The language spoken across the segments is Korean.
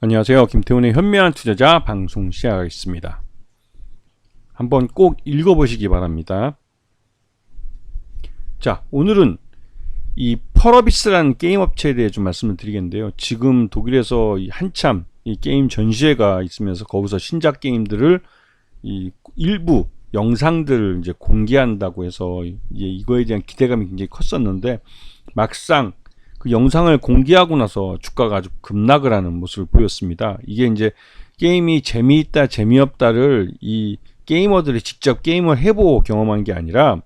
안녕하세요. 김태훈의 현명한 투자자 방송 시작하겠습니다. 한번 꼭 읽어보시기 바랍니다. 자, 오늘은 이 펄어비스라는 게임 업체에 대해 좀 말씀을 드리겠는데요. 지금 독일에서 한참 이 게임 전시회가 있으면서 거기서 신작 게임들을 이 일부 영상들을 이제 공개한다고 해서 이거에 대한 기대감이 굉장히 컸었는데, 막상 그 영상을 공개하고 나서 주가가 아주 급락을 하는 모습을 보였습니다. 이게 이제 게임이 재미있다 재미없다를 이 게이머들이 직접 게임을 해보고 경험한 게 아니라,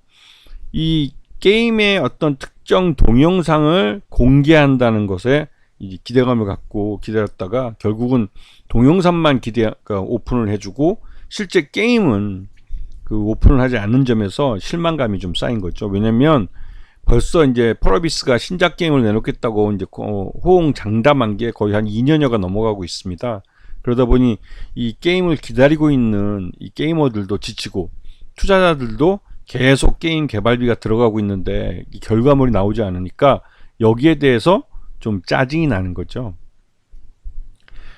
이 게임의 어떤 특정 동영상을 공개한다는 것에 기대감을 갖고 기다렸다가 결국은 동영상만 오픈을 해주고 실제 게임은 그 오픈을 하지 않는 점에서 실망감이 좀 쌓인 거죠. 왜냐면 벌써 이제 펄어비스가 신작 게임을 내놓겠다고 이제 호응장담한 게 거의 한 2년여가 넘어가고 있습니다. 그러다 보니 이 게임을 기다리고 있는 이 게이머들도 지치고 투자자들도 계속 게임 개발비가 들어가고 있는데 이 결과물이 나오지 않으니까 여기에 대해서 좀 짜증이 나는 거죠.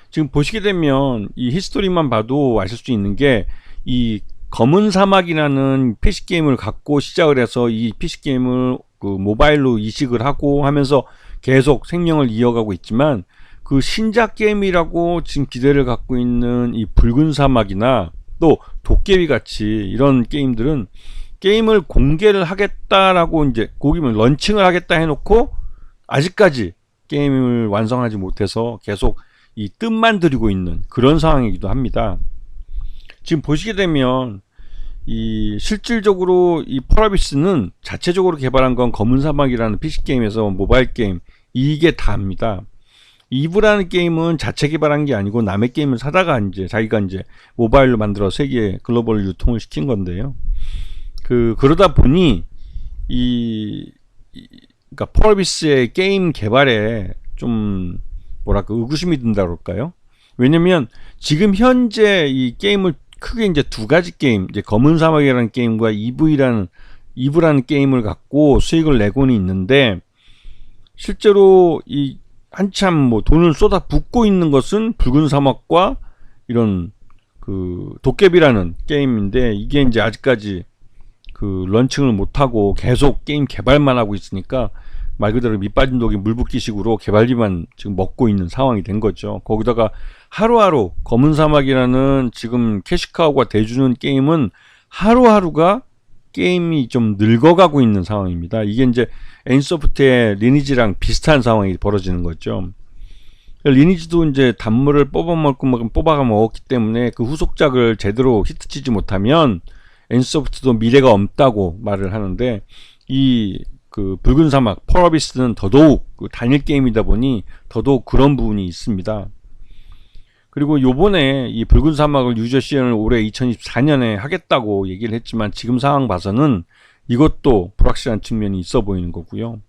지금 보시게 되면 이 히스토리만 봐도 아실 수 있는 게, 이 검은 사막이라는 PC게임을 갖고 시작을 해서 이 PC게임을 그 모바일로 이식을 하고 하면서 계속 생명을 이어가고 있지만, 그 신작 게임이라고 지금 기대를 갖고 있는 이 붉은 사막이나 또 도깨비 같이 이런 게임들은 게임을 공개를 하겠다라고 이제 고기면 런칭을 하겠다 해놓고 아직까지 게임을 완성하지 못해서 계속 이 뜸만 들이고 있는 그런 상황이기도 합니다. 지금 보시게 되면 이 실질적으로 이 펄어비스는 자체적으로 개발한 건 검은 사막이라는 PC게임에서 모바일 게임 이게 다입니다. 이브라는 게임은 자체 개발한 게 아니고 남의 게임을 사다가 이제 자기가 이제 모바일로 만들어 세계 글로벌 유통을 시킨 건데요. 그러다 보니 그러니까 펄어비스의 게임 개발에 좀 뭐랄까 의구심이 든다 그럴까요? 왜냐면 지금 현재 이 게임을 크게 이제 두 가지 게임, 이제 검은 사막이라는 게임과 이브라는 게임을 갖고 수익을 내고는 있는데, 실제로 이 한참 뭐 돈을 쏟아 붓고 있는 것은 붉은 사막과 이런 그 도깨비라는 게임인데, 이게 이제 아직까지 그 런칭을 못하고 계속 게임 개발만 하고 있으니까 말 그대로 밑빠진 독이 물 붓기식으로 개발비만 지금 먹고 있는 상황이 된 거죠. 거기다가 하루하루 검은 사막이라는 지금 캐시카우가 대주는 게임은 하루하루가 게임이 좀 늙어가고 있는 상황입니다. 이게 이제 엔소프트의 리니지랑 비슷한 상황이 벌어지는 거죠. 리니지도 이제 단물을 뽑아가 먹었기 때문에 그 후속작을 제대로 히트치지 못하면 엔소프트도 미래가 없다고 말을 하는데, 그 붉은 사막 펄어비스는 더더욱 그 단일 게임이다 보니 더더욱 그런 부분이 있습니다. 그리고 요번에 이 붉은 사막을 유저 시연을 올해 2024년에 하겠다고 얘기를 했지만, 지금 상황 봐서는 이것도 불확실한 측면이 있어 보이는 거고요.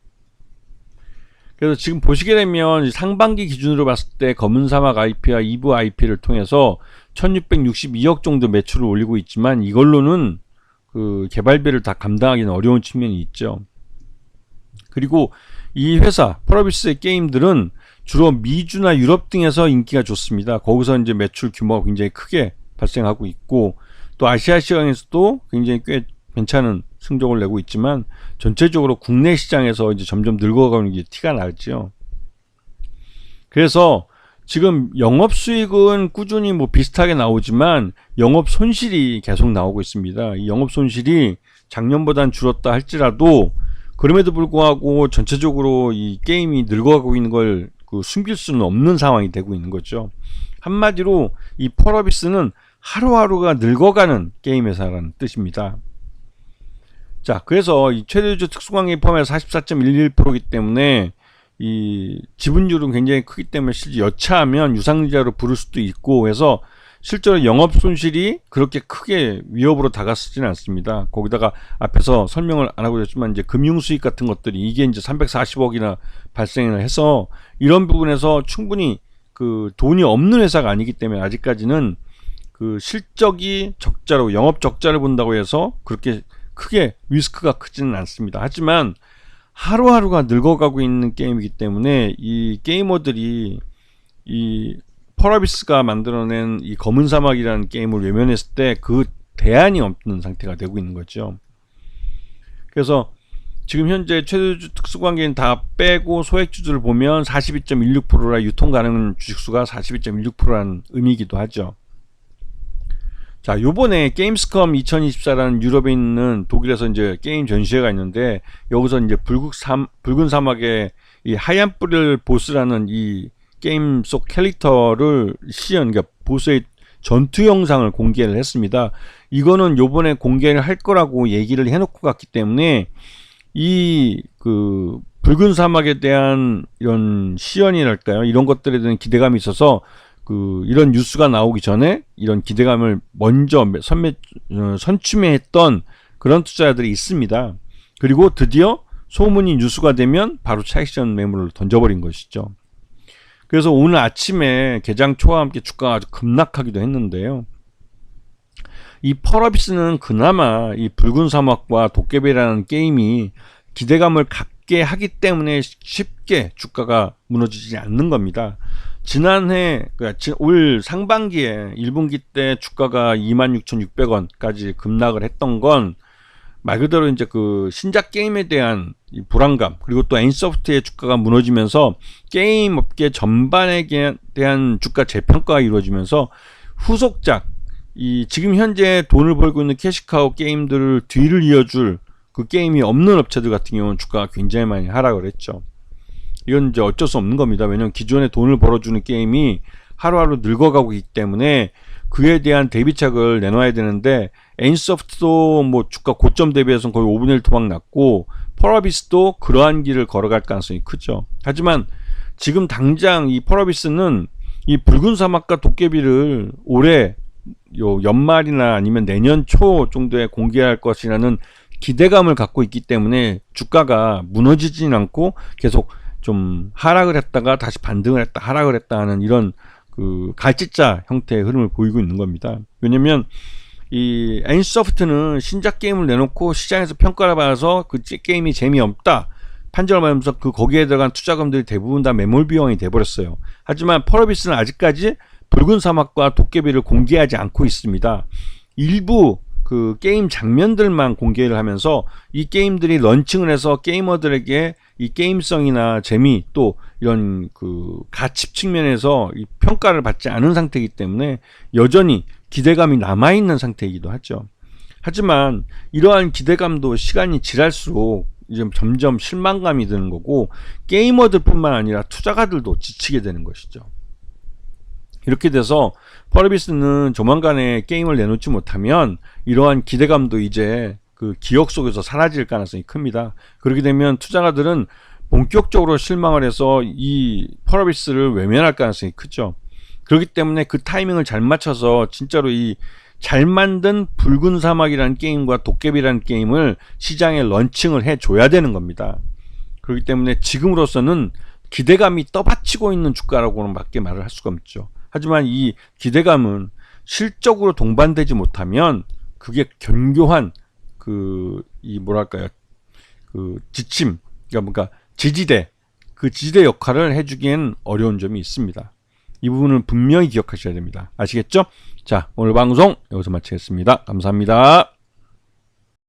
그래서 지금 보시게 되면 상반기 기준으로 봤을 때 검은 사막 IP와 이브 IP를 통해서 1662억 정도 매출을 올리고 있지만, 이걸로는 그 개발비를 다 감당하기는 어려운 측면이 있죠. 그리고 이 회사 펄어비스의 게임들은 주로 미주나 유럽 등에서 인기가 좋습니다. 거기서 이제 매출 규모가 굉장히 크게 발생하고 있고, 또 아시아 시장에서도 굉장히 꽤 괜찮은 성적을 내고 있지만, 전체적으로 국내 시장에서 이제 점점 늙어가는 게 티가 나죠. 그래서 지금 영업 수익은 꾸준히 뭐 비슷하게 나오지만 영업 손실이 계속 나오고 있습니다. 이 영업 손실이 작년보단 줄었다 할지라도 그럼에도 불구하고 전체적으로 이 게임이 늙어가고 있는 걸 숨길 수는 없는 상황이 되고 있는 거죠. 한마디로 이 펄어비스는 하루하루가 늙어가는 게임 회사라는 뜻입니다. 자, 그래서 이 최대주주 특수관계 포함해서 44.11%이기 때문에 이 지분율은 굉장히 크기 때문에 실제 여차하면 유상증자로 부를 수도 있고 해서 실제로 영업 손실이 그렇게 크게 위협으로 다가서지는 않습니다. 거기다가 앞에서 설명을 안 하고 있지만 이제 금융 수익 같은 것들이 이게 이제 340억이나 발생을 해서 이런 부분에서 충분히 그 돈이 없는 회사가 아니기 때문에 아직까지는 그 실적이 적자로 영업 적자를 본다고 해서 그렇게 크게 리스크가 크지는 않습니다. 하지만 하루하루가 늙어가고 있는 게임이기 때문에 이 게이머들이 이 펄어비스가 만들어낸 이 검은 사막이라는 게임을 외면했을 때 그 대안이 없는 상태가 되고 있는 거죠. 그래서 지금 현재 최대주 특수관계인 다 빼고 소액주주를 보면 42.16%라 유통 가능 주식수가 42.16%라는 의미이기도 하죠. 자, 요번에 게임스컴 2024라는 유럽에 있는 독일에서 이제 게임 전시회가 있는데, 여기서 이제 붉은 사막의 이 하얀 뿔을 보스라는 이 게임 속 캐릭터를 그러니까 보스의 전투 영상을 공개를 했습니다. 이거는 요번에 공개를 할 거라고 얘기를 해놓고 갔기 때문에 이 그 붉은 사막에 대한 이런 시연이랄까요, 이런 것들에 대한 기대감이 있어서 이런 뉴스가 나오기 전에 이런 기대감을 먼저 선취매했던 그런 투자자들이 있습니다. 그리고 드디어 소문이 뉴스가 되면 바로 차익실현 매물을 던져버린 것이죠. 그래서 오늘 아침에 개장 초와 함께 주가가 아주 급락하기도 했는데요. 이 펄어비스는 그나마 이 붉은 사막과 도깨비라는 게임이 기대감을 갖게 하기 때문에 쉽게 주가가 무너지지 않는 겁니다. 지난해, 그러니까 올 상반기에 1분기 때 주가가 26,600원까지 급락을 했던 건 말 그대로 이제 그 신작 게임에 대한 이 불안감, 그리고 또 NC소프트의 주가가 무너지면서 게임 업계 전반에 대한 주가 재평가가 이루어지면서 후속작, 이 지금 현재 돈을 벌고 있는 캐시카우 게임들을 뒤를 이어줄 그 게임이 없는 업체들 같은 경우는 주가가 굉장히 많이 하락을 했죠. 이건 이제 어쩔 수 없는 겁니다. 왜냐면 기존에 돈을 벌어주는 게임이 하루하루 늙어가고 있기 때문에 그에 대한 대비책을 내놔야 되는데, NC소프트도 뭐 주가 고점 대비해서는 거의 5분의 1 토막 났고, 펄어비스도 그러한 길을 걸어갈 가능성이 크죠. 하지만 지금 당장 이 펄어비스는 이 붉은 사막과 도깨비를 올해 요 연말이나 아니면 내년 초 정도에 공개할 것이라는 기대감을 갖고 있기 때문에 주가가 무너지진 않고 계속 좀 하락을 했다가 다시 반등을 했다 하락을 했다 하는 이런 그 갈짓자 형태의 흐름을 보이고 있는 겁니다. 왜냐면 이 NC소프트는 신작 게임을 내놓고 시장에서 평가를 받아서 그 게임이 재미없다 판정을 받으면서 거기에 들어간 투자금들이 대부분 다 매몰 비용이 돼버렸어요. 하지만 펄어비스는 아직까지 붉은 사막과 도깨비를 공개하지 않고 있습니다. 일부 그 게임 장면들만 공개를 하면서 이 게임들이 런칭을 해서 게이머들에게 이 게임성이나 재미, 또 이런 그 가치 측면에서 이 평가를 받지 않은 상태이기 때문에 여전히 기대감이 남아있는 상태이기도 하죠. 하지만 이러한 기대감도 시간이 지날수록 이제 점점 실망감이 드는 거고, 게이머들뿐만 아니라 투자가들도 지치게 되는 것이죠. 이렇게 돼서 펄어비스는 조만간에 게임을 내놓지 못하면 이러한 기대감도 이제 그 기억 속에서 사라질 가능성이 큽니다. 그렇게 되면 투자가들은 본격적으로 실망을 해서 이 펄어비스를 외면할 가능성이 크죠. 그렇기 때문에 그 타이밍을 잘 맞춰서 진짜로 이 잘 만든 붉은 사막이라는 게임과 도깨비라는 게임을 시장에 런칭을 해줘야 되는 겁니다. 그렇기 때문에 지금으로서는 기대감이 떠받치고 있는 주가라고는 밖에 말을 할 수가 없죠. 하지만 이 기대감은 실적으로 동반되지 못하면 그게 견고한 이 뭐랄까요, 그 지침, 그러니까 지지대, 그 지지대 역할을 해주기엔 어려운 점이 있습니다. 이 부분은 분명히 기억하셔야 됩니다. 아시겠죠? 자, 오늘 방송 여기서 마치겠습니다. 감사합니다.